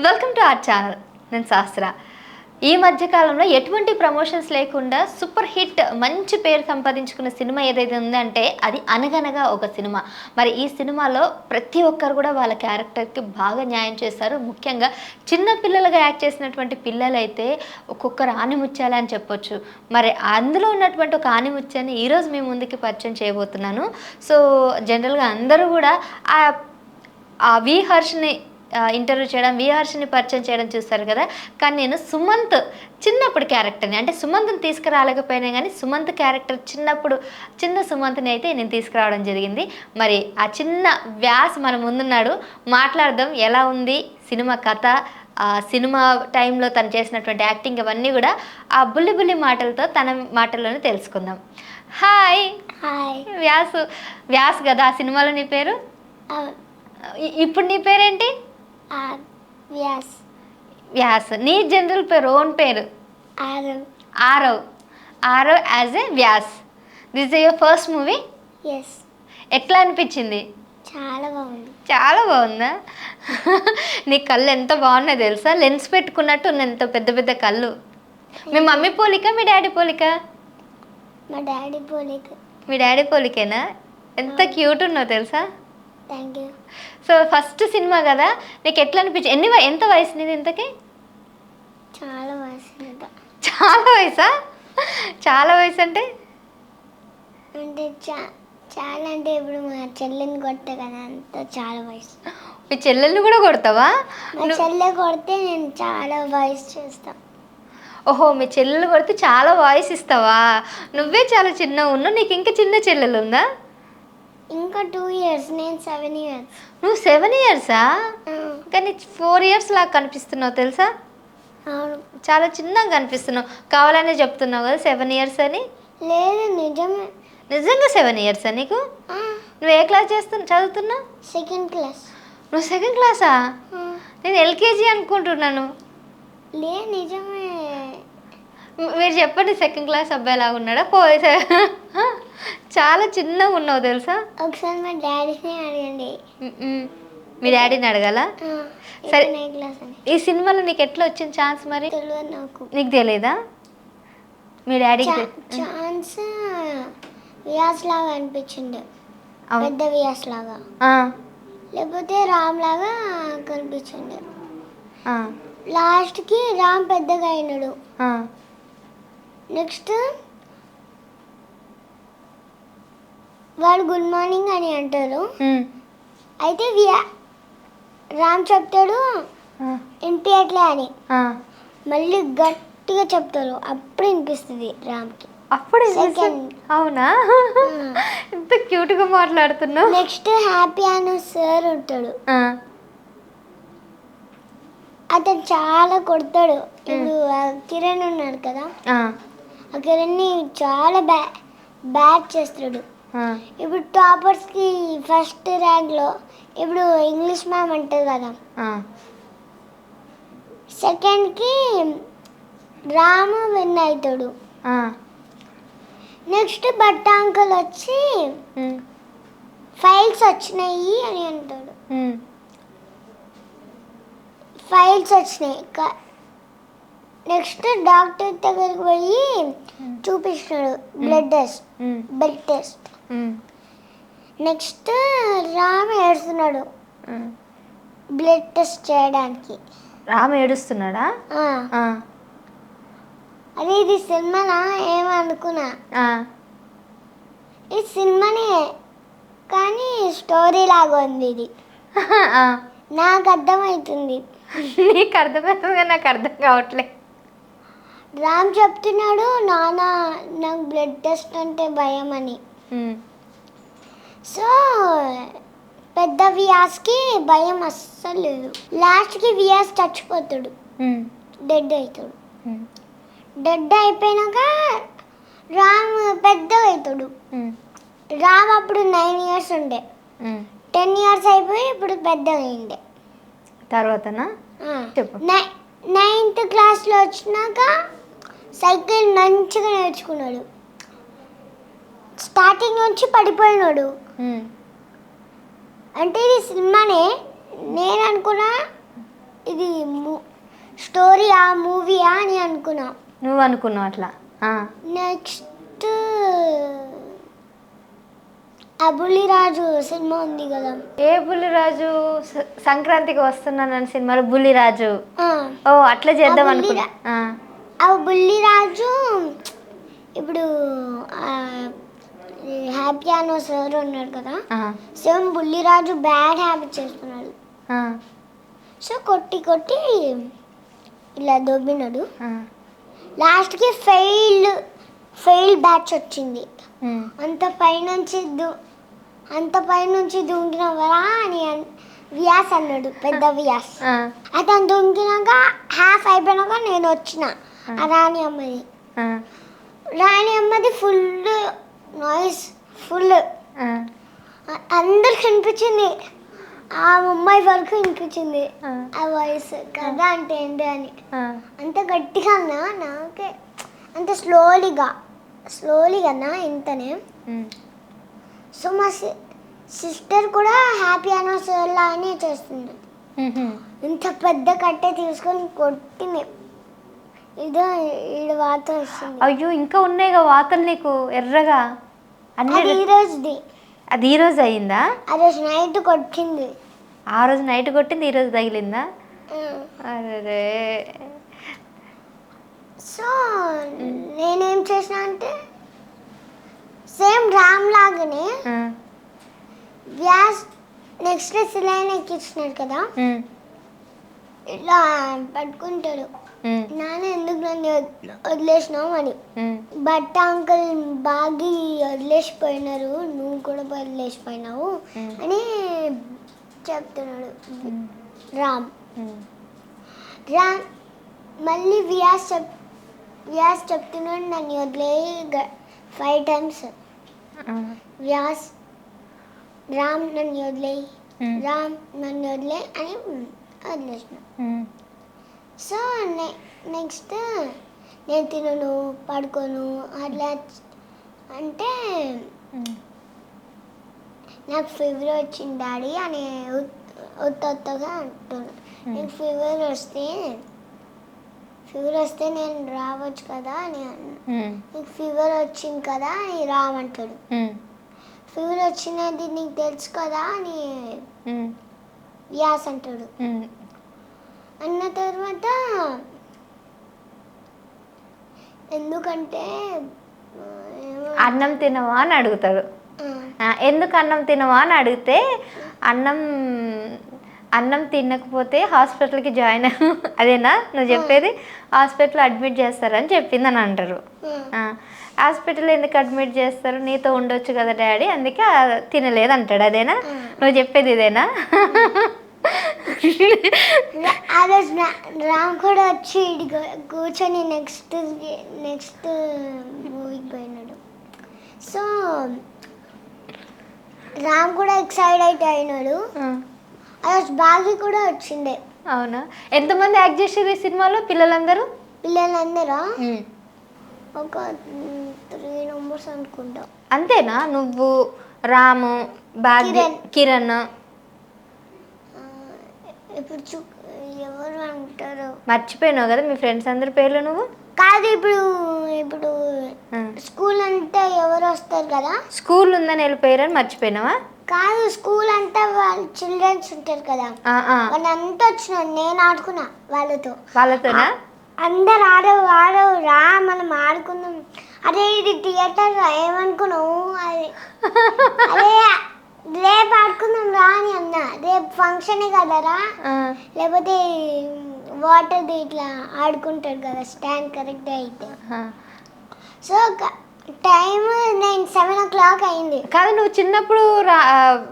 Welcome to our channel. నేను శాస్త్ర. ఈ మధ్యకాలంలో ఎటువంటి ప్రమోషన్స్ లేకుండా సూపర్ హిట్ మంచి పేరు సంపాదించుకున్న సినిమా ఏదైతే ఉందంటే అది అనగనగా ఒక సినిమా. మరి ఈ సినిమాలో ప్రతి ఒక్కరు కూడా వాళ్ళ క్యారెక్టర్కి బాగా న్యాయం చేస్తారు. ముఖ్యంగా చిన్న పిల్లలుగా యాక్ట్ చేసినటువంటి పిల్లలైతే ఒక్కొక్కరు ఆనిముత్యాలే అని చెప్పొచ్చు. మరి అందులో ఉన్నటువంటి ఒక ఆనిముత్యాన్ని ఈరోజు మీ ముందుకి పరిచయం చేయబోతున్నాను. సో జనరల్గా అందరూ కూడా ఆ వి హర్ష్ని ఇంటర్వ్యూ చేయడం, వి హర్ష్ని పరిచయం చేయడం చూస్తారు కదా. కానీ నేను సుమంత్ చిన్నప్పుడు క్యారెక్టర్ని, అంటే సుమంత్ని తీసుకురాలేకపోయినా కానీ సుమంత్ క్యారెక్టర్ చిన్న సుమంత్ని అయితే నేను తీసుకురావడం జరిగింది. మరి ఆ చిన్న వ్యాస్ మన ముందున్నాడు. మాట్లాడదాం ఎలా ఉంది సినిమా కథ, సినిమా టైంలో తను చేసినటువంటి యాక్టింగ్ అవన్నీ కూడా ఆ బుల్లి మాటలతో తన మాటల్లోనే తెలుసుకుందాం. హాయ్. హాయ్. వ్యాస్ కదా ఆ సినిమాలో నీ పేరు? ఇప్పుడు నీ పేరేంటి? వ్యాస్. వ్యాస్. నీ జనరల్ పేరు, ఓన్ పేరు? Aarav as a Vyas. This is your first movie? Yes. ఎట్లా అనిపించింది? చాలా బాగుంది. చాలా బాగుందా? నీ కళ్ళు ఎంత బాగున్నాయి తెలుసా, లెన్స్ పెట్టుకున్నట్టు ఉన్న ఎంత పెద్ద పెద్ద కళ్ళు. మీ మమ్మీ పోలిక మీ డాడీ పోలిక? మా డాడీ పోలిక. మీ డాడీ పోలికేనా? ఎంత క్యూట్ ఉన్నావు తెలుసా. Thank you. So first cinema కదా, నీకు ఎట్లా అనిపించింది? ఎంత వయసు నీది ఇంతకీ? చాలా వయసు. చాలా వయసా? చాలా వయసు అంటే చాలా అంటే ఇప్పుడు మా చెల్లెని కొట్టే కదా, అంత చాలా వయసు. మీ చెల్లెల్ని కూడా కొడతావా? మా చెల్లె కొడితే నేను చాలా వాయిస్ చేస్తాను. ఓహో, మీ చెల్లెలు కొడితే చాలా వాయిస్ ఇస్తావా? నువ్వే చాలా చిన్నగా ఉన్నావు, నీకు ఇంకా చిన్న చెల్లెలు ఉందా? ఇంకా 2 years. నేను 7 years. నువ్వు 7 yearsా? కానీ 4 years లాగా కనిపిస్తున్నావు తెలుసా. అవును. చాలా చిన్నగా కనిపిస్తున్నావు. కావాలనే చెప్తున్నావు కదా 7 years అని. లేదు, నిజమే. నిజంగా 7 yearsా నీకు? నువ్వు ఏ క్లాస్ చదువుతున్నావు? 2nd class. నువ్వు 2nd classా? నేను LKG అనుకుంటున్నాను. లే, నిజమే. మీరు చెప్పండి, 2nd class అబ్బాయి లాగా ఉన్నాడా? చాలా చిన్నగా ఉన్నావు తెలుసా. ఒకసారి మా డాడీని అడగండి. మీ డాడీని అడగాల? సరే, ఈ సినిమాలో నీకు ఎట్లా వచ్చిన ఛాన్స్ మరి? తెలియదు నాకు. నీకు తెలియదా? మీ డాడీకి ఛాన్స్ వియాస్ లాగా అనిపించింది, పెద్ద వియాస్ లాగా. లేకపోతే రామ్ లాగా కనిపించింది. లాస్ట్కి రామ్ పెద్దగా అయినాడు. నెక్స్ట్ వాడు గుడ్ మార్నింగ్ అని అంటారు. అయితే రామ్ చెప్తాడు వినిపించట్లే అని, మళ్ళీ గట్టిగా చెప్తారు, అప్పుడు వినిపిస్తుంది రామ్కి. అప్పుడు అవునా? ఎంత క్యూట్గా మాట్లాడుతున్నావు. నెక్స్ట్ హ్యాపీ అని సార్ ఉంటాడు, అతను చాలా కొడతాడు. ఇప్పుడు కిరణ్ ఉన్నాడు కదా, ఆ కిరణ్ని చాలా బ్యాడ్ చేస్తాడు. ఇప్పుడు టాపర్స్కి ఫస్ట్ ర్యాంక్లో ఇప్పుడు ఇంగ్లీష్ మ్యామ్ అంటుంది కదా, సెకండ్కి రాము విన్ అవుతాడు. నెక్స్ట్ బట్ట అంకుల్ వచ్చి ఫైల్స్ వచ్చినాయి అని అంటాడు. ఫైల్స్ వచ్చినాయి. నెక్స్ట్ డాక్టర్ దగ్గరికి పోయి చూపిస్తున్నాడు బ్లడ్ టెస్ట్. నెక్స్ట్ రామ్ ఏడుస్తున్నాడు బ్లడ్ టెస్ట్ చేయడానికి. రామ్ ఏడుస్తున్నాడా? అదే ఇది సినిమానా ఏమనుకున్నా, ఇది సినిమానే కానీ స్టోరీ లాగా ఉంది ఇది. నాకు అర్థమవుతుంది. నీకు అర్థమవుతుంది, నాకు అర్థం కావట్లే. రామ్ చెప్తున్నాడు, నాన్న నాకు బ్లడ్ టెస్ట్ అంటే భయం అని. సో పెద్ద వియాస్కి భయం అస్సలు లేదు. లాస్ట్కి వియాస్ చచ్చిపోతాడు, డెడ్ అవుతాడు. డెడ్ అయిపోయినాక రామ్ పెద్దగా అవుతాడు. రామ్ అప్పుడు 9 years ఉండే, 10 years అయిపోయి ఇప్పుడు పెద్దగా అయిండే. తర్వాతనా చెప్పు. 9th classలో వచ్చినాక సైకిల్ మంచిగా నేర్చుకున్నాడు. స్టార్టింగ్ నుంచి పడిపోయినాడు. అంటే ఇది సినిమానే నేను అనుకున్నా ఇది స్టోరీ ఆ మూవీయా అని అనుకున్నా. నువ్వు అనుకున్నావు అట్లా. నెక్స్ట్ బుల్లిరాజు సినిమా ఉంది కదా. ఏ బుల్లిరాజు? సంక్రాంతికి వస్తున్నానని సినిమాలో బుల్లిరాజు. ఓ అట్లా చేద్దాం అనుకున్నా. బుల్లిరాజు ఇప్పుడు హ్యాపీ అనో సార్ ఉన్నాడు కదా, సేమ్ బుల్లిరాజు బ్యాడ్ హ్యాబిట్ చేస్తున్నాడు. సో కొట్టి కొట్టి ఇలా దొబ్బినాడు. లాస్ట్కి ఫెయిల్ బ్యాచ్ వచ్చింది. అంత పైనుంచి దూకినవరా అని వ్యాస్ అన్నాడు, పెద్ద వ్యాస్. అతను దూకినాక హాఫ్ అయిపోయినాక నేను వచ్చిన రాణి అమ్మది ఫుల్ నాయిస్, ఫుల్ అందరికి వినిపించింది. ఆ అమ్మాయి వరకు వినిపించింది ఆ వాయిస్. కథ అంటే ఏంటి అని అంత గట్టిగా అన్నా, నాకే అంత స్లోలీగా ఇంతనే. సో మా సిస్టర్ కూడా హ్యాపీ అనౌన్సర్ లానే చేస్తుంది. ఇంత పెద్ద కట్టే తీసుకొని కొట్టింది. ఇదో ఈడ వాత వస్తుంది. అయ్యో ఇంకా ఉన్నాయిగా వాతలు నీకు ఎర్రగా అన్ని. అది ఈ రోజు అయిందా? ఆ రోజు నైట్ కొట్టింది. ఆ రోజు నైట్ కొట్టింది, ఈ రోజు తగిలిందా? అరే. సో నేనేం చేసిన అంటే సేమ్ రామ్ లాగానే వ్యాస్ నెక్స్ట్ డే సిలైన్ ఎక్కించినాడు కదా, ఇలా పట్టుకుంటాడు. నాన్న ఎందుకు నన్ను వదిలేసినావు అని. బట్ట అంకుల్ బాగి వదిలేసిపోయినారు, నువ్వు కూడా వదిలేసిపోయినావు అని చెప్తున్నాడు రామ్. మళ్ళీ వ్యాస్ చెప్తున్నాడు నన్ను వదిలే 5 times. రామ్ నన్ను వదిలే అని వదిలేసిన. సో నెక్స్ట్ నేను తినను, పడుకోను అట్లా అంటే నాకు ఫీవర్ వచ్చింది డాడీ అని ఒత్తగా అంటున్నాను. నీకు ఫీవర్ వస్తే నేను రావచ్చు కదా అని అన్నా. నీకు ఫీవర్ వచ్చింది కదా అని రామంటాడు. ఫీవర్ వచ్చినది నీకు తెలుసు కదా అని వ్యాస్ అంటాడు. అన్న తర్వాత ఎందుకంటే అన్నం తినవా అని అడుగుతాడు. ఎందుకు అన్నం తినవా అని అడిగితే అన్నం తినకపోతే హాస్పిటల్కి జాయిన్ అదేనా నువ్వు చెప్పేది? హాస్పిటల్ అడ్మిట్ చేస్తారని చెప్పింది అని అంటారు. హాస్పిటల్ ఎందుకు అడ్మిట్ చేస్తారు? నీతో ఉండొచ్చు కదా డాడీ, అందుకే తినలేదు అంటాడు. అదేనా నువ్వు చెప్పేది? ఇదేనా? ఆ రోజు రామ్ కూడా వచ్చి కూర్చొని నెక్స్ట్ మూవీకి పోయినాడు. సో రామ్ కూడా ఎక్సైట్ అయినాడు. ఆ రోజు బాగి కూడా వచ్చిండే. అవునా? ఎంతమంది యాక్ట్ చేసేది ఈ సినిమాలో? పిల్లలందరూ ఒక 3 members అనుకుంటా. అంతేనా? నువ్వు, రాము, బాగి, కిరణ్. ఇప్పుడు ఎవరు అంటారు మర్చిపోయినావు కదా మీ ఫ్రెండ్స్ అందరి పేర్లు? నువ్వు కాదు, ఇప్పుడు స్కూల్ అంటే ఎవరు వస్తారు కదా, స్కూల్ ఉందని వెళ్ళిపోయారని మర్చిపోయినావా? కాదు, స్కూల్ అంటే వాళ్ళు చిల్డ్రన్స్ ఉంటారు కదా, వాళ్ళంతా వచ్చినారు. నేను ఆడుకున్నా వాళ్ళతోనా? అందరు ఆడవు రా మనం ఆడుకుందాం. అరే ఇది థియేటర్ ఏమనుకున్నావు? అరే రేపు ఆడుకుందాం రా అని అన్నా. రేపు ఫంక్షనే కదరా, లేకపోతే వాటర్ ఇట్లా ఆడుకుంటారు కదా స్టాండ్ కరెక్ట్ అయితే. సో టైం 7 o'clock అయింది. కాదు, నువ్వు చిన్నప్పుడు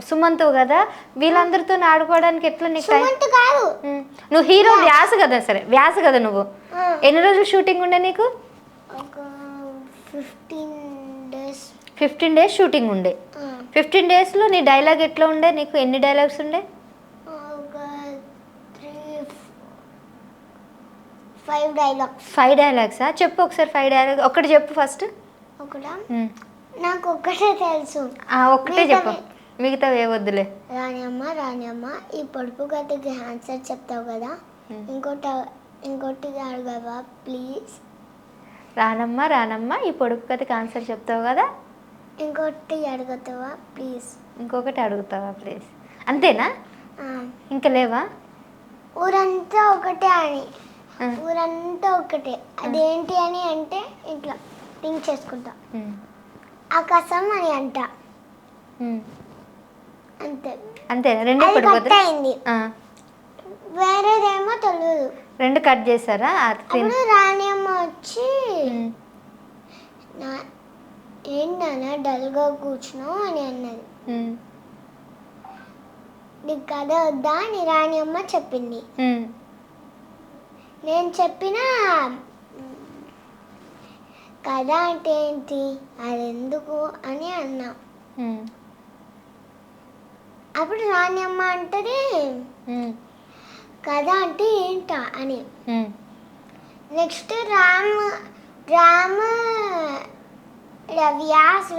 సుమంత్ కదా, వీళ్ళందరితో ఆడుకోవడానికి ఎట్లా నీకు? సుమంత్ కాదు, నువ్వు హీరో వ్యాస్ కదా. సరే వ్యాస్ కదా నువ్వు. ఎన్ని రోజులు షూటింగ్ ఉండే నీకు? ఒక 15 days. 15 days షూటింగ్ ఉండే. 15 daysలో నీ డైలాగ్ ఎట్లా ఉండే? నీకు ఎన్ని డైలాగ్స్ ఉండే? ఒక 5 dialogs. 5 dialogs? చెప్పు ఒకసారి 5 dialogs. ఒకటి చెప్పు ఫస్ట్. నాకు ఒక్కటే తెలుసు. ఒక్కటే చెప్పు, మిగతా ఏ వద్దులే. రాణి అమ్మ ఈ పొడుపు కథకి ఆన్సర్ చెప్తావు కదా, ఇంకోటి అడగవా ప్లీజ్? రానమ్మా రానమ్మా ఈ పొడుపు కథకి ఆన్సర్ చెప్తావు కదా. ఇంకోటి అడుగుతావా ప్లీజ్? ఇంకొకటి అడుగుతావా ప్లీజ్? అంతేనా? ఆ, ఇంకా లేవా? ఊరంతా ఒకటే అని. ఆ. ఊరంతా ఒకటే, అదేంటి అని అంటే ఇట్లా థింక్ చేసుకుంటా. ఆకాశం అని అంట, అంతే. అంతేనా? రెండు అది పొడుపు కట్ కథలు? అయింది, వేరేదేమో తెలియదు. రెండు కట్ చేశారా? అప్పుడు రాణి అమ్మ వచ్చి ఏంటన్నా డల్గా కూర్చున్నావు అని అన్నది. నీకు కథ వద్దా అని రాణి అమ్మ చెప్పింది. నేను చెప్పిన కథ అంటే ఏంటి, అది ఎందుకు అని అన్నా. అప్పుడు రాణి అమ్మ అంటది కథ అంటే ఏంటా అని. నెక్స్ట్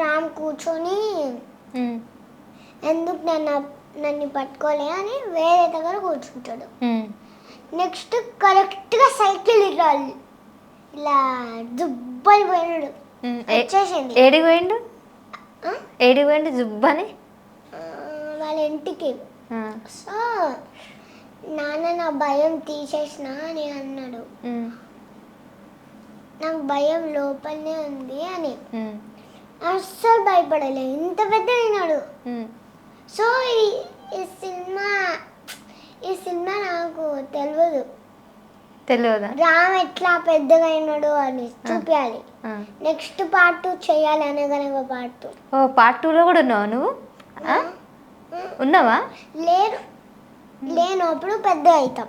రామ్ కూర్చొని ఎందుకు నన్ను పట్టుకోలే అని వేరే దగ్గర కూర్చుంటాడు. నెక్స్ట్ కరెక్ట్గా సైకిల్ ఇలా జుబ్బని పోయినాడు, వచ్చేసింది. ఏడికి పోయిండు జుబ్బని? వాళ్ళ ఇంటికి. సో నాన్న నా భయం తీసేసిన అని అన్నాడు. నాకు భయం లోపలనే ఉంది అని. అస్సలు భయపడలే, ఇంత పెద్ద అయినాడు. సో ఈ సినిమా నాకు తెలియదు రామ్ ఎట్లా పెద్దగా అయినాడు అని చూపించాలి. నెక్స్ట్ పార్ట్ 2 చేయాలి, అనగనగా పార్ట్ 2. ఓ పార్ట్ 2లో కూడా ఉన్నావా నువ్వు? ఉన్నావా? లేను, అప్పుడు పెద్దగా అవుతాం.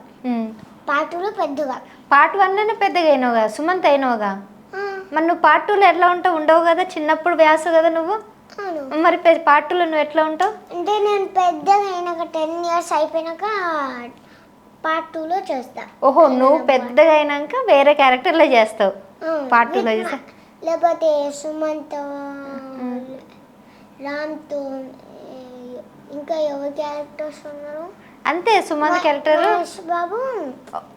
పార్ట్ 2లో పెద్దగా. పార్ట్ 1లోనే పెద్దగా అయినావుగా, సుమంత్ అయినావుగా. మరి నువ్వు పార్ట్ 2లో ఎట్లా ఉంటావు? ఉండవు కదా, చిన్నప్పుడు వ్యాసు కదా నువ్వు. మరి పార్ట్ 2లో నువ్వు ఎట్లా ఉంటావు? అంటే నేను పెద్దగా అయినాక 10 years అయిపోయినాక పార్ట్ 2లో చేస్తా. ఓహో, నువ్వు పెద్దగా అయినాక వేరే క్యారెక్టర్లో చేస్తావు పార్ట్ 2లో చేస్తా. లేకపోతే సుమంత్, రామ్తో ఇంకా ఎవరి క్యారెక్టర్స్ ఉన్నారు? అంతే, సుమంత్ క్యారెక్టర్, మహేష్ బాబు,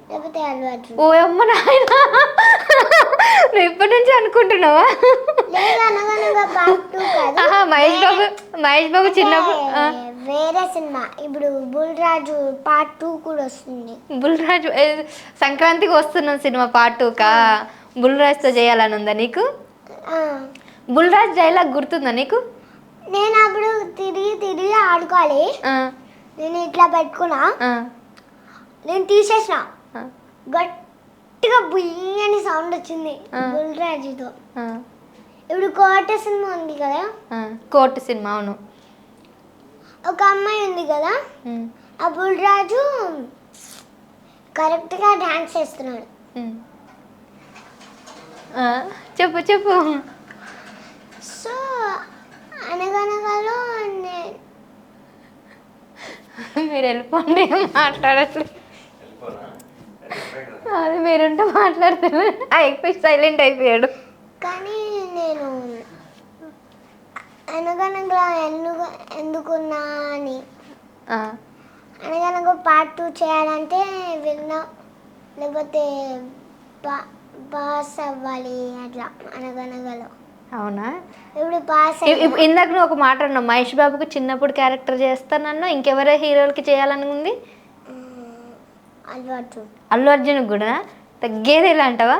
లేకపోతే అల్లు అర్జున్. ఓ అమ్మ నాయన, నువ్వు ఇప్పటి నుంచి అనుకుంటున్నావా? లేదు, అనగనగా పార్ట్ 2 కాదు. మహేష్ బాబు చిన్నప్పుడు వేరే సినిమా. ఇప్పుడు బుల్ రాజు పార్ట్ 2 కూడా వస్తుంది. బుల్ రాజు సంక్రాంతికి వస్తున్న సినిమా పార్ట్ 2కా? బుల్ రాజుతో చేయాలని ఉందా నీకు? బుల్ రాజు డైలాగ్ గుర్తుందా నీకు? నేను అప్పుడు తిరిగి ఆడుకోవాలి, నేను ఇట్లా పెట్టుకున్నా, నేను తీసేసిన, గట్టిగా బుయ్యని సౌండ్ వచ్చింది బుల్ రాజుతో. ఇప్పుడు కోట సినిమా ఉంది కదా, కోర్టు సినిమా, అవును. ఒక అమ్మాయి ఉంది కదా, ఆ బుల్ రాజు కరెక్ట్గా డాన్స్ చేస్తున్నాడు. చెప్పు చెప్పు. సో అనగనగాలో మీరు వెళ్ళిపోండి, మాట్లాడట్లేదు. అది మీరుంటే మాట్లాడుతున్నారు, అయిపోయి సైలెంట్ అయిపోయాడు. కానీ నేను అనగనగా ఎందుకున్నా అని, అనగనగా పార్ట్ 2 చేయాలంటే విన్నా, లేకపోతే పాస్ అవ్వాలి అట్లా అనగనగలో. అవునా? ఇప్పుడు పాస్ ఇందాక నువ్వు ఒక మాట అన్నావు, మహేష్ బాబుకి చిన్నప్పుడు క్యారెక్టర్ చేస్తానన్నా, ఇంకెవరే హీరోలకి చేయాలని ఉంది? అల్లు అర్జున్ కూడా తగ్గేది ఇలా అంటావా?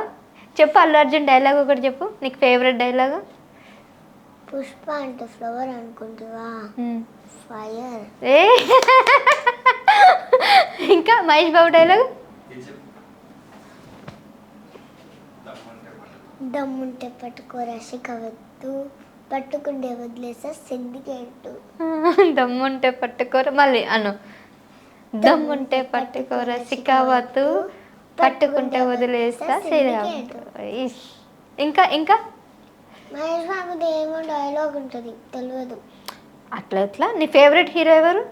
చెప్పు, అల్లు అర్జున్ డైలాగ్ ఒకటి చెప్పు, నీకు ఫేవరెట్ డైలాగ్. పుష్ప అంటే ఫ్లవర్ అనుకుంటావా, ఫైర్. ఇంకా మహేష్ బాబు డైలాగ్? దమ్ముంటే పట్టుకోరా శిఖవత్తు, పట్టుకుంటే వదిలేసా సిండికేట్. దమ్ముంటే పట్టుకోరా, మళ్ళీ అను. దమ్ముంటే పట్టుకోరా శిఖవత్తు, పట్టుకుంటే వదిలేసా సిండికేట్. ఇంకా ఇంకా మహేష్ బాబుది ఏమో డైలాగ్ ఉంటుంది, తెలియదు. అట్లా ఎట్లా? నీ ఫేవరెట్ హీరో ఎవరు?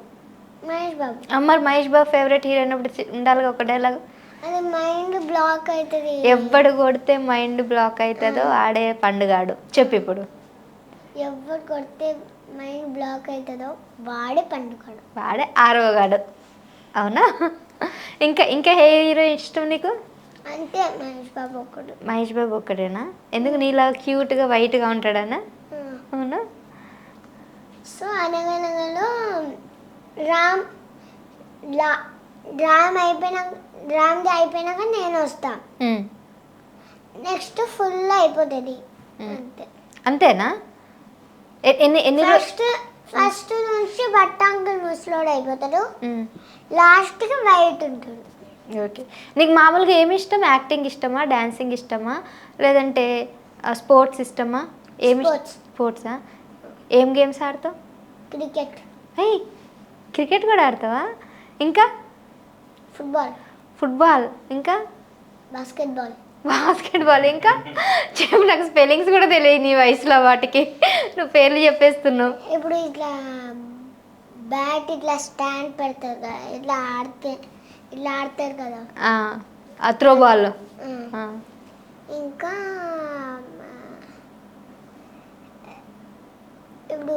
మహేష్ బాబు. మరి మహేష్ బాబు ఫేవరెట్ హీరో అయినప్పుడు ఉండాలిగా ఒక డైలాగ్. అది మైండ్ బ్లాక్ అవుతుంది. ఎవడు కొడితే మైండ్ బ్లాక్ అవుతుందో ఆడే పండుగాడు. చెప్పు ఇప్పుడు. ఎవడు కొడితే మైండ్ బ్లాక్ అవుతుందో వాడే పండుగాడు, వాడే ఆరోగాడు. అవునా? ఇంకా ఇంకా ఏ హీరో ఇష్టం నీకు? అంతే మహేష్ బాబు ఒకడు. మహేష్ బాబు ఒక్కడేనా? ఎందుకు నీలా క్యూట్గా వైట్గా ఉంటాడనా? అవునా? సో అనగనగలో రామ్ లా- రామ్ది అయిపోయినాక నేను వస్తా. నెక్స్ట్ ఫుల్ అయిపోతుంది అంతే. అంతేనా? ఎన్ని ఎన్ని ఫస్ట్ నుంచి బట్టాంకుల్ ముసలోడు అయిపోతాడు, లాస్ట్కి వైట్ ఉంటాడు. ఓకే. నీకు మామూలుగా ఏమి ఇష్టం? యాక్టింగ్ ఇష్టమా, డాన్సింగ్ ఇష్టమా, లేదంటే స్పోర్ట్స్ ఇష్టమా? ఏమి స్పోర్ట్సా? ఏం గేమ్స్ ఆడతావు? క్రికెట్. ఏయ్, క్రికెట్ కూడా ఆడతావా? ఇంకా ఫుట్బాల్, ఇంకా బాస్కెట్బాల్, ఇంకా చెప్పు. నాకు స్పెల్లింగ్స్ కూడా తెలియదు నీ వయసులో వాటికి, నువ్వు పేర్లు చెప్పేస్తున్నావు. ఇప్పుడు ఇట్లా బ్యాట్ ఇట్లా స్టాండ్ పెడతారు కదా, ఇట్లా ఆడతారు కదా, త్రో బాల్. ఇంకా ఇప్పుడు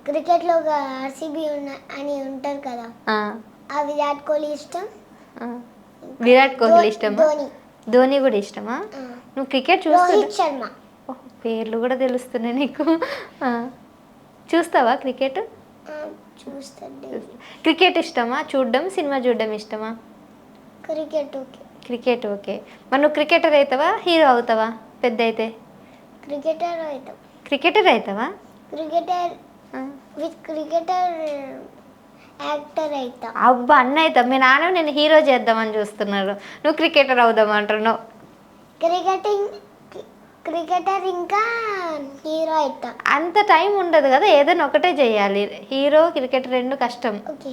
క్రికెట్లో ఒక ఆర్సీబీ అని ఉంటారు కదా, ఆ విరాట్ కోహ్లీ ఇష్టం. విరాట్ కోహ్లీ ఇష్టమా? ధోని కూడా ఇష్టమా? నువ్వు క్రికెట్ రోహిత్ శర్మ. పేర్లు కూడా తెలుస్తున్నాయి నీకు. చూస్తావా క్రికెట్? చూస్తాను. క్రికెట్ ఇష్టమా చూడడం, సినిమా చూడడం ఇష్టమా? Cricket okay. మరి నువ్వు క్రికెటర్ అవుతావా, హీరో అవుతావా పెద్ద అయితే? క్రికెటర్ అవుతావా? యాక్టర్ అవుతా. అబ్బా, అన్న అవుతావు. మీ నాన్న నేను హీరో చేద్దామని చూస్తున్నారు, నువ్వు క్రికెటర్ అవుదాం అంటున్నావు. క్రికెటర్ ఇంకా హీరో అవుతా. అంత టైం ఉండదు కదా, ఏదైనా ఒకటే చేయాలి. హీరో క్రికెటర్ రెండు కష్టం. ఓకే,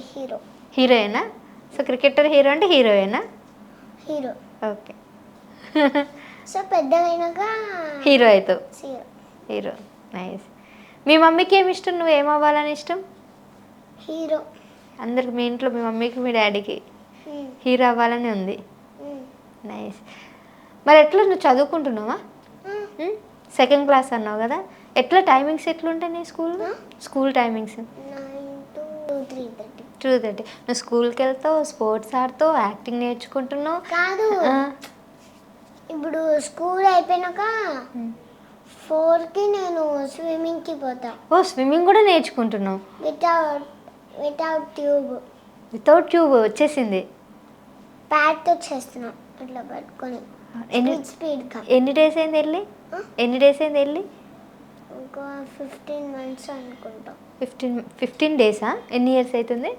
హీరోయేనా? సో క్రికెటర్ హీరో అంటే హీరోయేనా? హీరో. ఓకే. సో పెద్దగైనాక హీరో అవుతావు. Hero, nice. మీ మమ్మీకి ఏమి ఇష్టం? నువ్వు ఏమవ్వాలని ఇష్టం? హీరో. అందరికి మీ ఇంట్లో మీ మమ్మీకి మీ డాడీకి హీరో అవ్వాలని ఉంది. నైస్. మరి ఎట్లా నువ్వు చదువుకుంటున్నావా? సెకండ్ క్లాస్ అన్నావు కదా, ఎట్లా టైమింగ్స్ ఎట్లుంటాయి నీ స్కూల్ టైమింగ్స్? 9 to 3:30. 2:30. నువ్వు స్కూల్కి వెళ్తావు, స్పోర్ట్స్ ఆడుతావు, యాక్టింగ్ నేర్చుకుంటున్నావు. కాదు, ఇప్పుడు స్కూల్ అయిపోయినాక 4కి నేను స్విమ్మింగ్కి పోతా. స్విమ్మింగ్ కూడా నేర్చుకుంటున్నావు? వితౌట్ ట్యూబ్ వచ్చేసింది. ప్యాడ్తో చేస్తున్నా ఇట్లా పట్టుకొని స్పీడ్గా. ఎన్ని డేస్ అయింది వెళ్ళి? ఇంకా 15 months అనుకుంటా. 15 డేసా? ఎన్ని ఇయర్స్ అవుతుంది?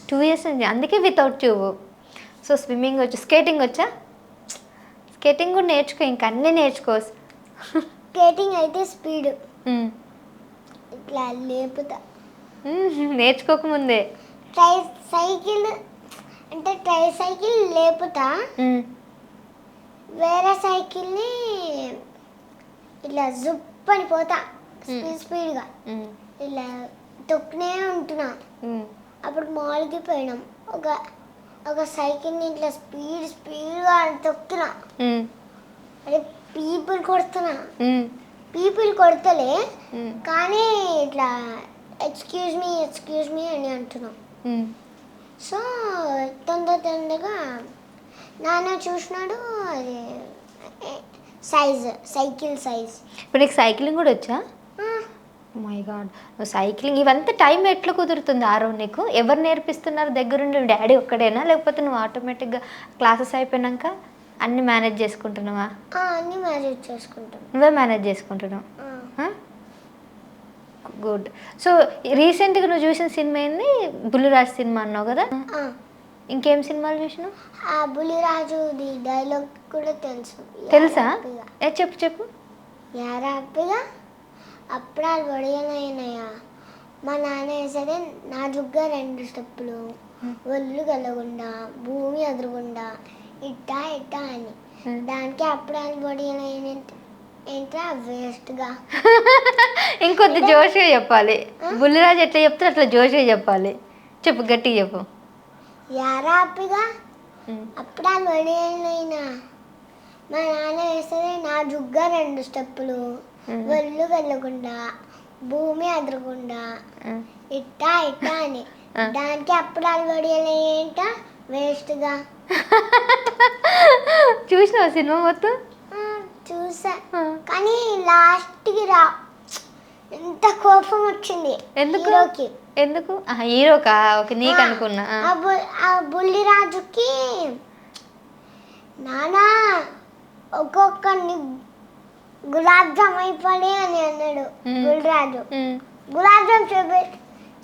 2 years ఉంది. అందుకే వితౌట్ ట్యూబ్. సో స్విమ్మింగ్ వచ్చు, స్కేటింగ్ వచ్చా? స్కేటింగ్ కూడా నేర్చుకో, ఇంక అన్నీ నేర్చుకో. స్కేటింగ్ అయితే స్పీడ్ ఇట్లా లేపుతా. నేర్చుకోకముందే సైకిల్ లేపుతా, వేరే సైకిల్ని ఇట్లా జుప్ అని పోతా స్పీడ్గా, ఇలా తొక్కునే ఉంటున్నా. అప్పుడు మాల్కి పోయినాం, ఒక సైకిల్ని ఇట్లా స్పీడ్గా తొక్కుతున్నా. అదే పీపుల్ కొడతలే కానీ ఇట్లా ఎక్స్క్యూజ్ మీ అని అంటున్నాం. సో తొందరగా నాన్న చూసినాడు, అది సైకిల్ సైజ్. ఇప్పుడు నీకు సైక్లింగ్ కూడా వచ్చా? మై గాడ్, నువ్వు సైక్లింగ్ ఇవంతా టైం ఎట్లా కుదురుతుంది ఆరో నీకు? ఎవరు నేర్పిస్తున్నారు దగ్గరుండి? డాడీ ఒక్కడేనా, లేకపోతే నువ్వు ఆటోమేటిక్గా క్లాసెస్ అయిపోయినాక అన్నీ మేనేజ్ చేసుకుంటున్నావా? అన్నీ మేనేజ్ చేసుకుంటాను. నువ్వే మేనేజ్ చేసుకుంటున్నావు. గుడ్. సో రీసెంట్గా నువ్వు చూసిన సినిమా ఏంది? బుల్లిరాజు సినిమా అన్నావు కదా, ఇంకేం సినిమాలు చూసినావు? ఆ బుల్లిరాజుది డైలాగ్ కూడా తెలుసా? చెప్పు. యారాపిగా అప్పుడాలు వడియలైనయా, మా నాన్న వేసేదే నాజుగ్గా 2 స్టెప్పులు, ఒళ్ళు కలగకుండా భూమి ఎదురుగుండా ఇట్టా అని. దానికి అప్పుడాలు వడియలైన ఏంట్రా వేస్ట్గా. ఇంకొద్ది జోష్గా చెప్పాలి. బుల్లిరాజు ఎట్లా చెప్తే అట్లా జోష్గా చెప్పాలి. చెప్పు, గట్టిగా చెప్పు. యారాపిగా అప్పుడాలు వడియలైనా, మా నాన్న వేసేదే నాజుగ్గా 2 స్టెప్పులు, ఒళ్ళు కలగకుండా భూమి ఎదురుగుండా ఇట్టా అని. దానికి అప్పుడాలు వడియలైన వేస్ట్గా. చూసినావా సినిమా మొత్తం? చూసా ఆ. కానీ లాస్ట్కి ఎంత కోపం వచ్చింది ఎందుకు? హీరోకి. ఎందుకు హీరోకా? ఓకే, నీకు అనుకున్నా. ఆ బుల్లిరాజుకి నానా ఒక్కొక్కరిని గులాబ్ జామ్ అయిపోయి అని అన్నాడు బుల్లిరాజు. గులాబ్ జామ్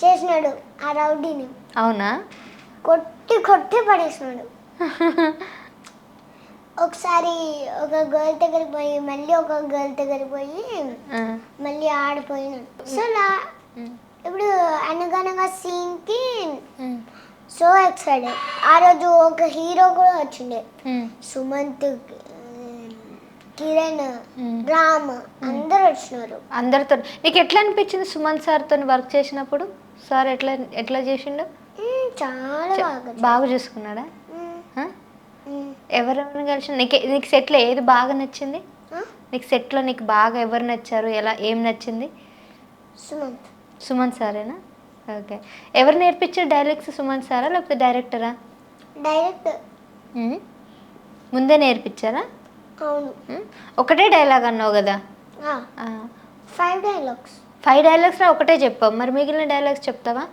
చేసినాడు ఆ రౌడీని. అవునా? కొట్టి పడేసినాడు. ఒకసారి ఒక గర్ల్ దగ్గరికి పోయి మళ్ళీ ఒక గర్ల్ దగ్గరికి పోయి మళ్ళీ ఆడిపోయినాడు. సో ఇప్పుడు అనగనగా సీన్కి సో ఎక్సైటెడ్. ఆ రోజు ఒక హీరో కూడా వచ్చిండే, సుమంత్, కిరణ్, రామ్ అందరు వచ్చినారు. అందరితో నీకు ఎట్లా అనిపించింది సుమంత్ సార్తో వర్క్ చేసినప్పుడు? సార్ ఎట్లా చేసిండు? చాలా బాగా చూసుకున్నాడా? ఎవరెవరిని కలిసి నీకు సెట్లో ఏది బాగా నచ్చింది? నీకు సెట్లో నీకు బాగా ఎవరు నచ్చారు? ఏం నచ్చింది? సుమంత్ సారేనా? ఓకే. ఎవరు నేర్పించారు డైలాగ్స్? సుమంత్ సారా లేకపోతే డైరెక్టరా? డైరెక్టర్. ముందే నేర్పించారా? అవును. ఒకటే డైలాగ్ అన్నావు కదా? 5 డైలాగ్స్. 5 డైలాగ్స్లో ఒకటే చెప్పావు, మరి మిగిలిన డైలాగ్స్ చెప్తావా?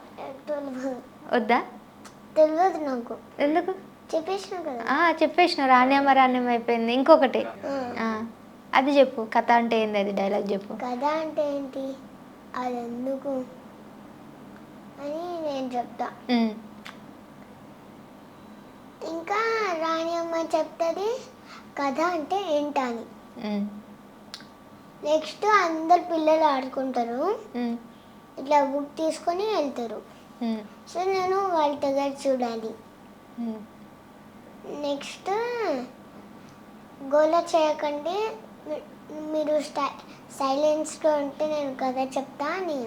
వద్దా? తెలియదు నాకు. ఎందుకు? చెప్పేసిన కదా. చెప్పేసిన రాణ్యం అయిపోయింది. ఇంకొకటి అది చెప్పు. కథ అంటే ఏంది? అది డైలాగ్ చెప్పు. కథ అంటే ఏంటి, అది ఎందుకు అని నేను చెప్తా. ఇంకా రాణి అమ్మ చెప్తుంది కథ అంటే ఏంటని. నెక్స్ట్ అందరు పిల్లలు ఆడుకుంటారు, ఇట్లా బుక్ తీసుకొని వెళ్తారు. సో నేను వాళ్ళ దగ్గర చూడాలి. నెక్స్ట్ గోల చేయకండి, మీరు సైలెన్స్గా ఉంటే నేను కథ చెప్తా అని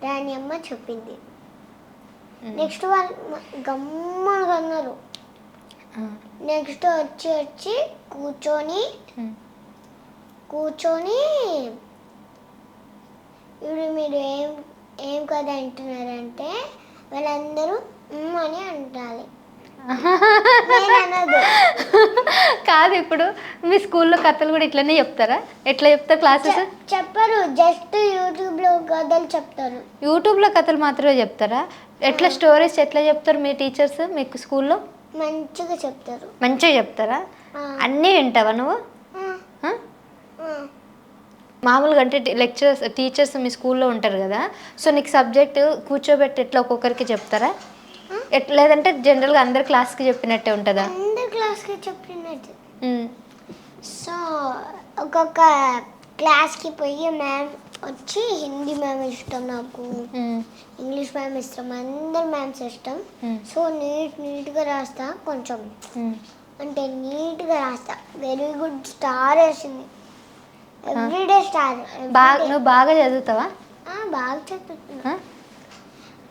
రాణి అమ్మ చెప్పింది. నెక్స్ట్ వాళ్ళు గమ్మగా అన్నారు. నెక్స్ట్ వచ్చి కూర్చొని ఇప్పుడు మీరు ఏం కథ అంటున్నారంటే వాళ్ళందరూ అని అంటాలి. కాదు, ఇప్పుడు మీ స్కూల్లో కథలు కూడా ఇట్లనే చెప్తారా? ఎట్లా చెప్తారు క్లాసెస్? చెప్పరు, జస్ట్ యూట్యూబ్లో కథలు చెప్తారు. యూట్యూబ్లో కథలు మాత్రమే చెప్తారా? ఎట్లా స్టోరీస్ ఎట్లా చెప్తారు మీ టీచర్స్ మీకు స్కూల్లో? మంచిగా చెప్తారు. మంచిగా చెప్తారా? అన్నీ వింటావా నువ్వు? మామూలుగా అంటే టీచర్స్ మీ స్కూల్లో ఉంటారు కదా, సో నీకు సబ్జెక్ట్ కూర్చోబెట్టి ఎట్లా ఒక్కొక్కరికి చెప్తారా? లేదంటే జనరల్గా అందరు క్లాస్కి చెప్పినట్టే ఉంటుందా? అందరు క్లాస్కి చెప్పినట్టు. సో ఒక్కొక్క క్లాస్కి పోయి మ్యామ్ వచ్చి హిందీ మ్యామ్ ఇష్టం, నాకు ఇంగ్లీష్ మ్యామ్ ఇష్టం, అందరు మ్యామ్స్ ఇష్టం. సో నీట్గా రాస్తా, కొంచెం అంటే నీట్గా రాస్తా. వెరీ గుడ్ స్టార్ వేసింది, ఎవ్రీడే స్టార్. నువ్వు బాగా చదువుతావా? బాగా చదువుతున్నా,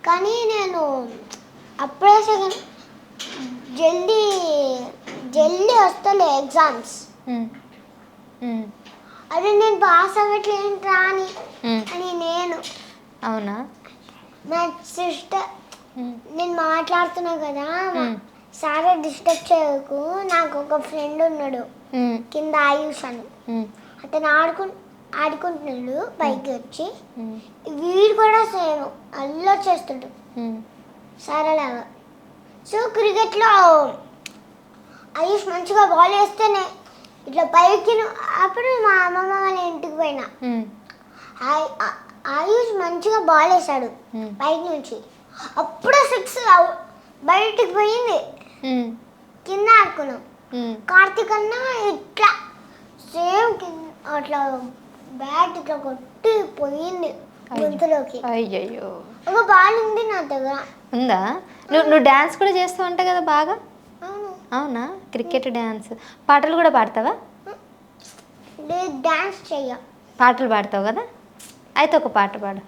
కానీ నేను అప్పుడే జల్దీ వస్తలే ఎగ్జామ్స్. అదే నేను పాస్ అవ్వట్లేంట్రా అని నేను. అవునా? నా సిస్టర్, నేను మాట్లాడుతున్నా కదా, సారా డిస్టర్బ్ చేయకు. నాకు ఒక ఫ్రెండ్ ఉన్నాడు కింద ఆయుష్ అని, అతను ఆడుకుంటున్నాడు పైకి వచ్చి. వీడు కూడా సేమ్ అల్లో చేస్తాడు సారాలాగా. సో క్రికెట్లో ఆయుష్ మంచిగా బాల్ వేస్తేనే ఇట్లా పైకి. అప్పుడు మా అమ్మమ్మ వాళ్ళ ఇంటికి పోయినా, ఆయుష్ మంచిగా బాల్ వేసాడు పైకి నుంచి. అప్పుడే 6 బయటికి పోయింది, కింద ఆడుకున్నాం. కార్తీక్ అన్న ఇట్లా సేమ్ అట్లా బ్యాట్ ఇట్లా కొట్టి పోయింది గొంతులోకి. అయ్యయ్యో. ఒక బాల్ ఉంది నా దగ్గర. ఉందా? నువ్వు డాన్స్ కూడా చేస్తావు అంట కదా బాగా? అవునా? క్రికెట్, డాన్స్, పాటలు కూడా పాడతావా? డాన్స్ చెయ్య, పాటలు పాడతావు కదా? అయితే ఒక పాట పాడు.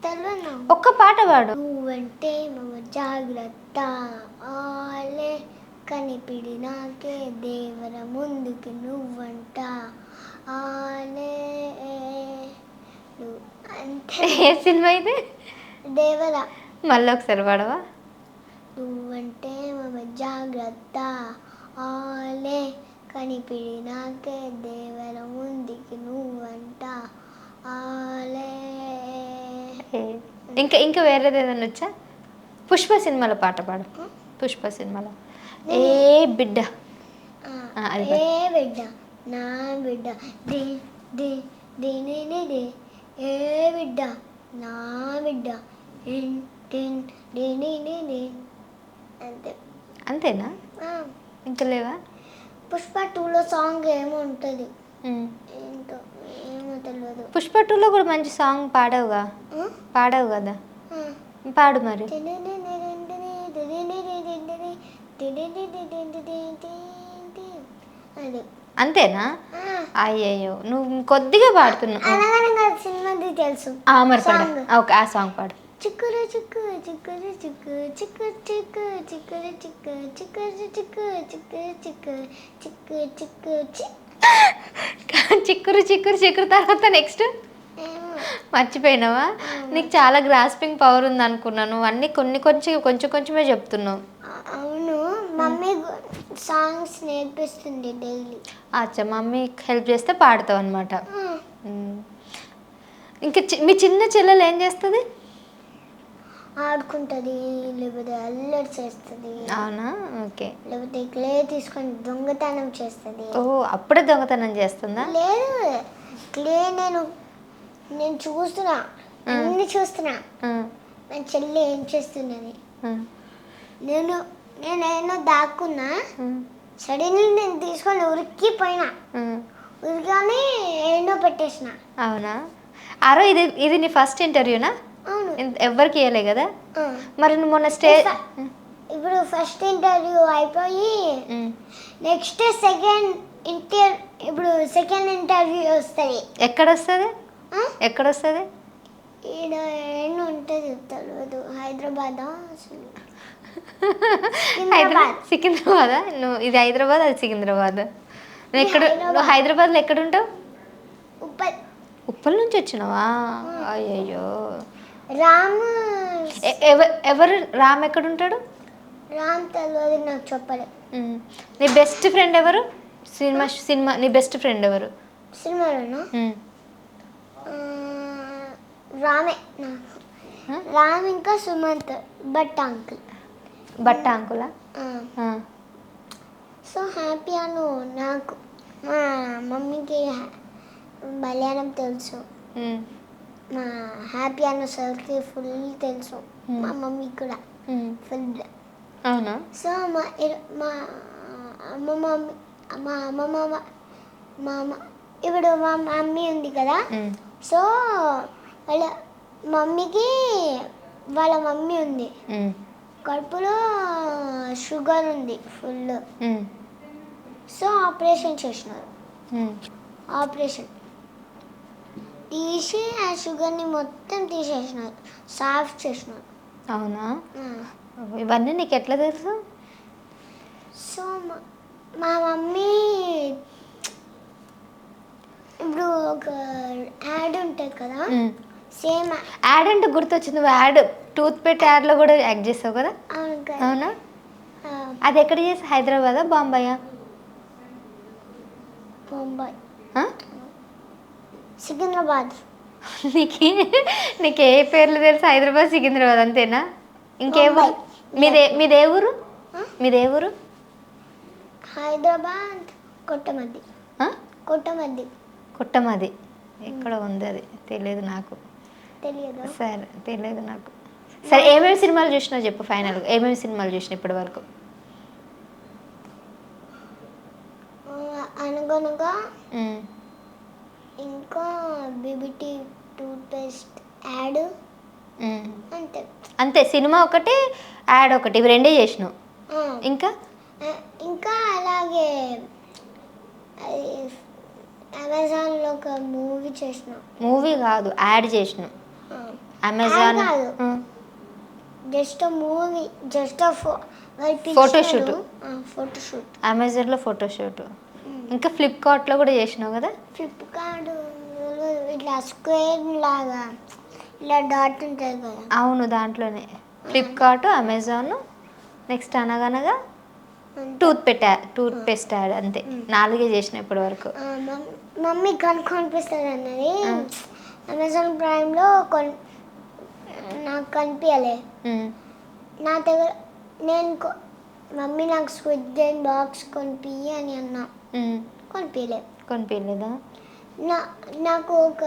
తెలియదు, ఒక్క పాట పాడు. నువ్వంటే మగ జాగ్రత్త, ఆలే కనిపిడి నాకే దేవర ముందుకి నువ్వంట ఆలే. ఏ సినిమా ఇది? దేవర. మళ్ళీ ఒకసారి పాడవా? నువ్వంటే మమ జాగ్రత్త ఆలే కనిపిడినాకే దేవర ముందుకి నువ్వంట ఆలే. ఇంకా ఇంకా వేరేది ఏదైనా వచ్చా? పుష్ప సినిమాలో పాట పాడు. పుష్ప సినిమాలో ఏ బిడ్డ. అది ఏ బిడ్డ నా బిడ్డ దే దే దే నే నే దే ఏ బిడ్డ నా బిడ్డ ఇన్ టిన్ డే నే నే దే. అంతే. అంతేనా? ఇంకా లేవా? పుష్ప 2లో సాంగ్ ఏమో ఉంటుంది, ఏంటో ఏమో తెలియదు. పుష్ప 2లో కూడా మంచి సాంగ్ పాడావుగా. పాడావు కదా, పాడు మరి. అది అంతేనా? అయ్యయ్యో, నువ్వు కొద్దిగా పాడుతున్నావు. అనగనగా సినిమాది తెలుసు. మరి పాడు. ఓకే, ఆ సాంగ్ పాడు. చిక్కురు చిక్కు చిక్కురు చిక్కు చిక్కు చిక్కు చిక్కురు చిక్కు చిక్కురు చిక్కు చిక్కురు చిక్కు చిక్కు చిక్కు చిక్కురు చిక్కురు చిక్కురు తర్వాత నెక్స్ట్ మర్చిపోయినావా? నీకు చాలా గ్రాస్పింగ్ పవర్ ఉంది అనుకున్నాను. నువ్వు అన్నీ కొంచెం కొంచెమే చెప్తున్నావు. అవును, మమ్మీ సాంగ్స్ నేర్పిస్తుంది డైలీ. అచ్చా, మమ్మీ హెల్ప్ చేస్తే పాడతావు అనమాట. ఇంకా మీ చిన్న చెల్లెలు ఏం చేస్తుంది? ఆడుకుంటుంది, లేకపోతే అల్లరి చేస్తుంది. అవునా? ఓకే. లేకపోతే క్లే తీసుకొని దొంగతనం చేస్తుంది. ఓ, అప్పుడే దొంగతనం చేస్తుందా? లేదు, క్లే నేను చూస్తున్నా, అన్ని చూస్తున్నా నా చెల్లి ఏం చేస్తున్నది. నేనేమో దాక్కున్నా, సడన్లీ నేను తీసుకొని ఉరికిపోయినా, ఉరికాని ఏంటో పెట్టేసిన. అవునా? ఆరో ఇది నీ ఫస్ట్ ఇంటర్వ్యూనా? అవును. ఎవరికి ఇవ్వలే కదా మరి నువ్వు మొన్న స్టేజ్. ఇప్పుడు ఫస్ట్ ఇంటర్వ్యూ అయిపోయి నెక్స్ట్ ఇప్పుడు సెకండ్ ఇంటర్వ్యూ వస్తుంది. ఎక్కడ వస్తుంది? ఎక్కడ వస్తుంది? ఈడ ఏం ఉంటుంది తెలియదు. హైదరాబాదా? సికింద్రాబాదా? నువ్వు ఇది హైదరాబాద్, అది సికింద్రాబాద్. నువ్వు హైదరాబాద్లో ఎక్కడ ఉంటావు? ఉప్పల్ నుంచి వచ్చినావా? అయ్యయ్యో. రామ్ ఎవరు రామ్ ఎక్కడ ఉంటాడు? రామ్ తెలియదు, నాకు చెప్పలే. నీ బెస్ట్ ఫ్రెండ్ ఎవరు? సినిమా నీ బెస్ట్ ఫ్రెండ్ ఎవరు సినిమాలోనా? రామే నాకు. రామ్ ఇంకా సుమంత్ బట్ అంకుల్. బట్ట అంకులా? సో హ్యాపీ అను. నాకు మా మమ్మీకి మలయాళం తెలుసు, మా హ్యాపీ అన్న సార్కి ఫుల్ తెలుసు, మా మమ్మీకి కూడా ఫుల్. అవునా? సో మా అమ్మమ్మ ఇప్పుడు మా మమ్మీ ఉంది కదా, సో వాళ్ళ మమ్మీ ఉంది, కడుపులో షుగర్ ఉంది ఫుల్. సో ఆపరేషన్ చేసినారు. ఆపరేషన్ తీసి ఆ షుగర్ని మొత్తం తీసేసినారు, సాఫ్ చేసినారు. అవునా? ఇవన్నీ నీకు ఎట్లా తెలుసు? సో మా మమ్మీ ఇప్పుడు ఒక యాడ్ ఉంటుంది కదా, సేమ్ యాడ్ అంటే గుర్తొచ్చింది. నువ్వు యాడ్ టూత్ పేస్ట్ యాడ్లో కూడా యాక్ట్ చేసావు కదా? అవునా? అది ఎక్కడ చేసి? హైదరాబాదా, బాంబాయా? బొంబాయి, సికింద్రాబాద్. నీకు ఏ పేర్లు తెలుసు? హైదరాబాద్, సికింద్రాబాద్ అంతేనా? ఇంకేమో? మీదే ఊరు? మీదే ఊరు? హైదరాబాద్ కొట్టమది. కొట్టమది ఎక్కడ ఉంది? అది తెలియదు నాకు. తెలియదు? సరే, తెలియదు నాకు. సరే, ఏమేమి సినిమాలు చూసినావు చెప్పు ఫైనల్గా. ఏమేమి సినిమాలు చూసినావు ఇప్పటి వరకు? అనగనగా, ఇంకా బీబీటీ టూత్ పేస్ట్ యాడ్. అంతే. సినిమా ఒకటి, యాడ్ ఒకటి, ఇవి రెండే చేసినావు. ఇంకా అలాగే అమెజాన్లో ఒక మూవీ చేసినావు. మూవీ కాదు, యాడ్ చేసినావు. Amazon just movie, just photoshoot. అమెజాన్లో ఫోటోషూట్. ఇంకా ఫ్లిప్కార్ట్లో కూడా చేసినావు కదా? ఫ్లిప్కార్ట్ ఇట్లా స్క్వేర్ లాగా ఇలా డాట్ ఉంటుంది కదా. అవును, దాంట్లోనే ఫ్లిప్కార్ట్, అమెజాన్, నెక్స్ట్ అనగనగా టూత్ పేస్ట్ యాడ్ అంతే. 4 చేసిన ఇప్పటి వరకు. మమ్మీ కనిపిస్తుంది అన్నది అమెజాన్ ప్రైమ్లో నాకు కనిపించలే. నా దగ్గర మమ్మీ నాకు స్క్విడ్ గేమ్ బాక్స్ కొనిపియ్యి అని అన్నా. కొనిపించలేదా? నాకు ఒక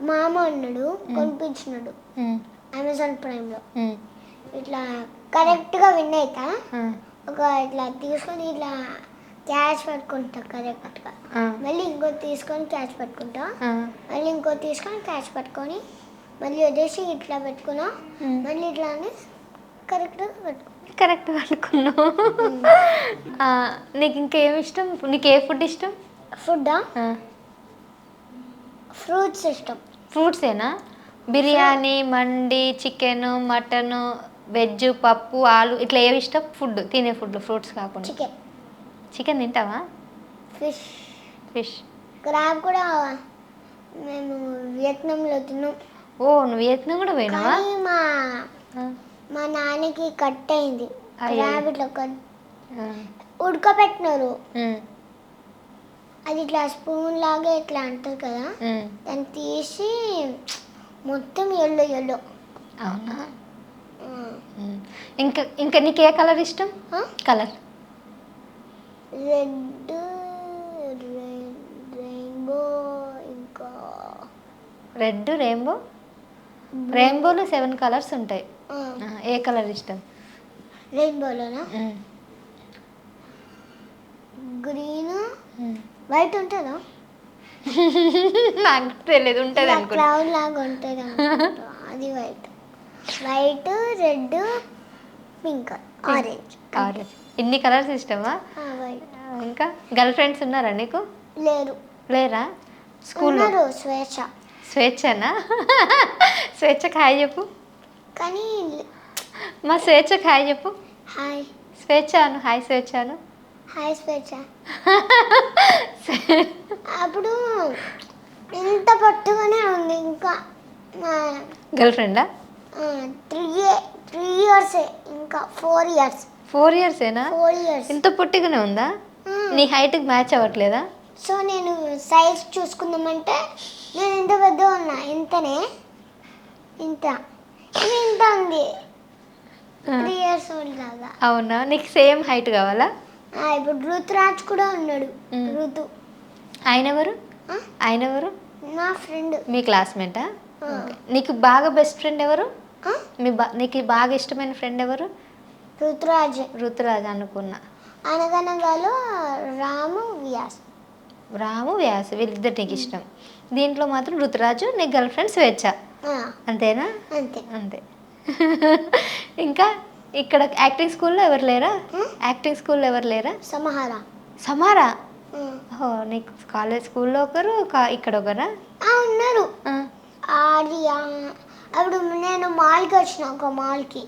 మామ ఉన్నాడు, కొనిపించినాడు అమెజాన్ ప్రైమ్లో. ఇట్లా కరెక్ట్గా విన్ అవుతా, ఒక ఇట్లా తీసుకొని ఇట్లా క్యాష్ పట్టుకుంటా కరెక్ట్గా, మళ్ళీ ఇంకోటి తీసుకొని క్యాష్ పట్టుకుంటా, మళ్ళీ ఇంకోటి తీసుకొని క్యాష్ పట్టుకొని మళ్ళీ వదిలేసి ఇట్లా పెట్టుకున్నా, మళ్ళీ ఇట్లా అని కరెక్ట్గా పట్టుకున్నావు. నీకు ఇంకేమి ఇష్టం? నీకు ఏ ఫుడ్ ఇష్టం? ఫుడ్డా? ఫ్రూట్స్ ఇష్టం. ఫ్రూట్సేనా? బిర్యానీ, మండి, చికెన్, మటన్, వెజ్, పప్పు, ఆలు ఇట్లా ఏవి ఇష్టం? ఫుడ్, తినే ఫుడ్ ఫ్రూట్స్ కాకుండా. చికెన్ తింటావా? ఫిష్ క్రాబ్ కూడా మేము వియత్నాంలో తిన్నాం. ఓ, నువ్వు వియత్నాం కూడా పోయినావా? మా నాన్నకి కట్ అయింది క్రాబ్, ఇట్లా ఉడకబెట్టినారు. అది ఇట్లా స్పూన్ లాగా ఇట్లా అంటారు కదా, దాన్ని తీసి మొత్తం ఎల్లో. అవునా? ఇంకా నీకు ఏ కలర్ ఇష్టం? Colour red, rainbow. ఇంకా రెడ్, రెయిన్బోలో 7 కలర్స్ ఉంటాయి. ఏ కలర్ ఇష్టం రెయిన్బోలోనా? గ్రీన్, వైట్ ఉంటుందా? నాకు తెలియదు. ఉంటుంది అనుకో, క్లౌడ్ లాగా ఉంటుంది అది. White, red, pink, orange. ఇన్ని కలర్స్ ఇష్టమా? ఇంకా గర్ల్ ఫ్రెండ్స్ ఉన్నారా నీకు? లేరా? స్కూల్లో స్వేచ్ఛనా? స్వేచ్ఛకి హాయ్ చెప్పు. కానీ మా స్వేచ్ఛకి హాయ్ చెప్పు. హాయ్ స్వేచ్ఛను. హాయ్ స్వేచ్ఛను. హాయ్ స్వేచ్ఛ. అప్పుడు ఇంత పట్టుగానే ఉంది. ఇంకా గర్ల్ ఫ్రెండా? 3 years, ఇంకా 4 years. 4 yearsేనా? 4 years. ఇంత పొట్టిగానే ఉందా? నీ హైట్కి మ్యాచ్ అవ్వట్లేదా? సో నేను సైజ్ చూసుకుందామంటే నేను ఇంత పెద్దగా ఉన్నా, ఇంత ఉంది. 3 years old లాగా. అవునా? నీకు సేమ్ హైట్ కావాలా? ఇప్పుడు రుతురాజ్ కూడా ఉన్నాడు. రుతు. ఆయన ఎవరు? నా ఫ్రెండ్. మీ క్లాస్మేటా? నీకు బాగా బెస్ట్ ఫ్రెండ్ ఎవరు? నీకు బాగా ఇష్టమైన ఫ్రెండ్ ఎవరు? రుతురాజ్ అనుకున్నా. అనగనగాలో రాము వ్యాస్ వీళ్ళిద్దరు నీకు ఇష్టం. దీంట్లో మాత్రం రుతురాజు, నీ గర్ల్ ఫ్రెండ్ స్వేచ్ఛ. అంతేనా? అంతే. ఇంకా ఇక్కడ యాక్టింగ్ స్కూల్లో ఎవరు లేరా? సమారా. ఓహో, నీకు కాలేజ్ స్కూల్లో ఒకరు, ఇక్కడ ఒకరా? ఉన్నారు. ఆర్య. అప్పుడు నేను మాల్కి వచ్చిన, ఒక మాల్కి.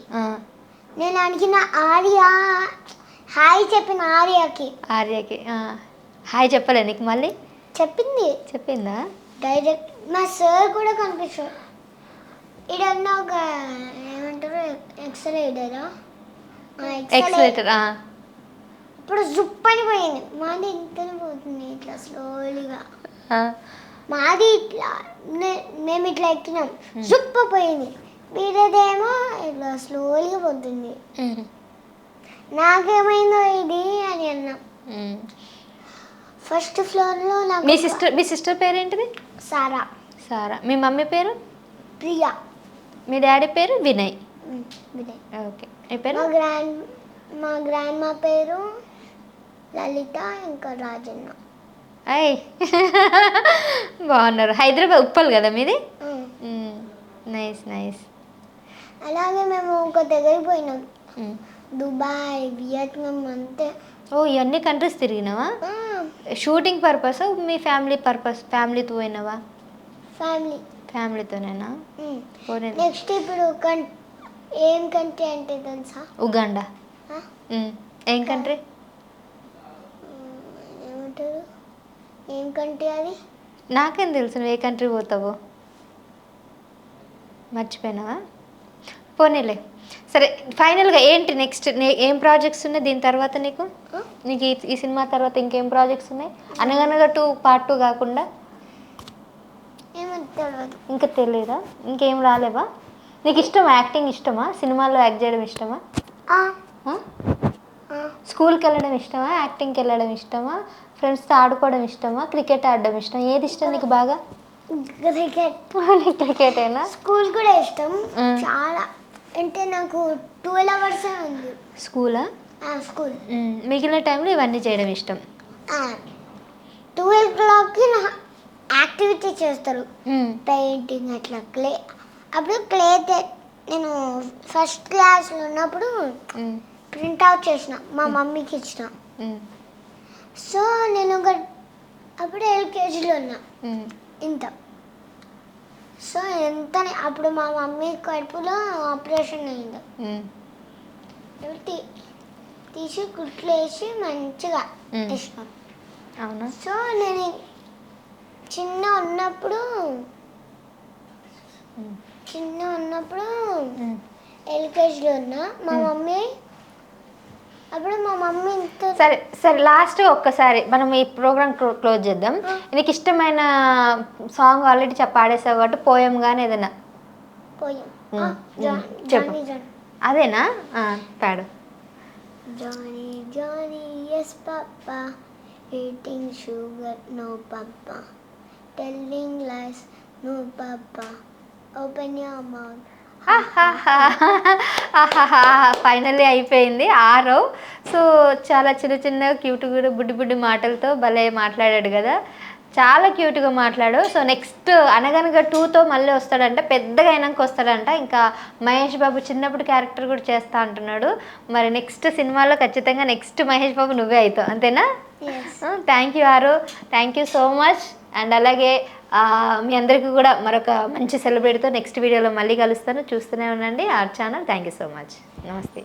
నేను అడిగిన ఆర్య హాయ్ చెప్పిన ఆర్యకి హాయ్ చెప్పలే నీకు? మళ్ళీ చెప్పిందా? డైరెక్ట్ మా సార్ కూడా కనిపించాడు. ఇడన్నా ఒక ఏమంటారు, ఎక్సలేటరా? ఇప్పుడు జుప్ అని పోయింది. మాది ఇంతనే పోతుంది ఇట్లా స్లోలీగా. మాది ఇట్లా మేము ఇట్లా ఎక్కినాం, జుప్ పోయింది. మీరేదేమో ఇట్లా స్లోలీగా పోతుంది. నాకేమైందో ఇది అని అన్నా. ఫస్ట్ ఫ్లోర్లో మీ సిస్టర్ పేరేంటిది? సారా. మీ మమ్మీ పేరు? ప్రియా. మీ డాడీ పేరు? వినయ్. ఓకే. మీ పేరు? మా గ్రాండ్ మా పేరు లలిత, ఇంకా రాజన్న. అయ్ బాగున్నారు. హైదరాబాద్ ఉప్పల్ కదా మీది? నైస్. అలాగే మేము ఒక దగ్గరికి పోయినాం, దుబాయ్, వియత్నాం, అంతే. ఓ, ఇవన్నీ కంట్రీస్ తిరిగినావా? షూటింగ్ పర్పస్, మీ ఫ్యామిలీతో పోయినావా? ఫ్యామిలీతోనేనా? నెక్స్ట్ ఇప్పుడు ఏం కంట్రీ అంటే తెలుసా? ఉగాండా. ఏం కంట్రీ? ఏమంటారు, ఏం కంట్రీ అది? నాకేం తెలుసు నువ్వు ఏ కంట్రీ పోతావో. మర్చిపోయినావా? పోనీలే. సరే ఫైనల్గా ఏంటి నెక్స్ట్ ఏం ప్రాజెక్ట్స్ ఉన్నాయి దీని తర్వాత నీకు? నీకు ఈ సినిమా తర్వాత ఇంకేం ప్రాజెక్ట్స్ ఉన్నాయి? అనగనగా 2 పార్ట్ 2 కాకుండా ఏమో తెలియదు. ఇంకా తెలియదా? ఇంకేం రాలేవా? నీకు ఇష్టమా యాక్టింగ్? ఇష్టమా సినిమాల్లో యాక్ట్ చేయడం? ఇష్టమా? ఆ, ఆ? ఆ. స్కూల్కి వెళ్ళడం ఇష్టమా? యాక్టింగ్కి వెళ్ళడం ఇష్టమా? ఫ్రెండ్స్తో ఆడుకోవడం ఇష్టమా? క్రికెట్ ఆడడం ఇష్టం? ఏది ఇష్టం నీకు బాగా? క్రికెట్. నీకు క్రికెటేనా? స్కూల్ కూడా ఇష్టం మ్. చాలా. అంటే నాకు 12 hours ఉంది స్కూలా? స్కూల్. మిగిలిన టైంలో ఇవన్నీ చేయడం ఇష్టం. 12 o'clockకి యాక్టివిటీ చేస్తారు, మ్. పెయింటింగ్ అట్లా క్లే. అప్పుడు క్లే నేను ఫస్ట్ క్లాస్లో ఉన్నప్పుడు మ్. ప్రింట్అవుట్ చేసిన మా మమ్మీకి ఇచ్చిన. మ్. సో నేను అప్పుడు ఎల్కేజీలో ఉన్నా మ్. ఇంత. సో ఎంతని అప్పుడు మా మమ్మీ కడుపులో ఆపరేషన్ అయింది. మ్. తీసి కుట్లేసి మంచిగా మ్. ఇష్టం. అవునా? సో నేను చిన్న ఉన్నప్పుడు మ్. ఎల్కేజీలో ఉన్నా. మా మమ్మీ సరే సరే లాస్ట్ ఒక్కసారి మనం ఈ ప్రోగ్రామ్ క్లోజ్ చేద్దాం. నీకు ఇష్టమైన సాంగ్ ఆల్రెడీ పాడేసావు కాబట్టి పోయం కానీ ఏదైనా చెప్పు. అదేనా? పాడు. Johnny Johnny yes papa, eating sugar no papa, telling lies no papa, open your mouth. Finally అయిపోయింది 6. సో చాలా చిన్న చిన్న క్యూట్ కూడా బుడ్డి బుడ్డి మాటలతో భలే మాట్లాడాడు కదా, చాలా క్యూట్గా మాట్లాడు. సో నెక్స్ట్ అనగనగా 2తో మళ్ళీ వస్తాడంట, పెద్దగా అయినాక వస్తాడంట. ఇంకా మహేష్ బాబు చిన్నప్పుడు క్యారెక్టర్ కూడా చేస్తా అంటున్నాడు. మరి నెక్స్ట్ సినిమాలో ఖచ్చితంగా నెక్స్ట్ మహేష్ బాబు నువ్వే అవుతావు, అంతేనా? థ్యాంక్ యూ ఆరు, thank you so much. And అలాగే మీ అందరికీ కూడా మరొక మంచి సెలబ్రిటీతో నెక్స్ట్ వీడియోలో మళ్ళీ కలుస్తాను. చూస్తూనే ఉండండి are channel. Thank you so much. నమస్తే.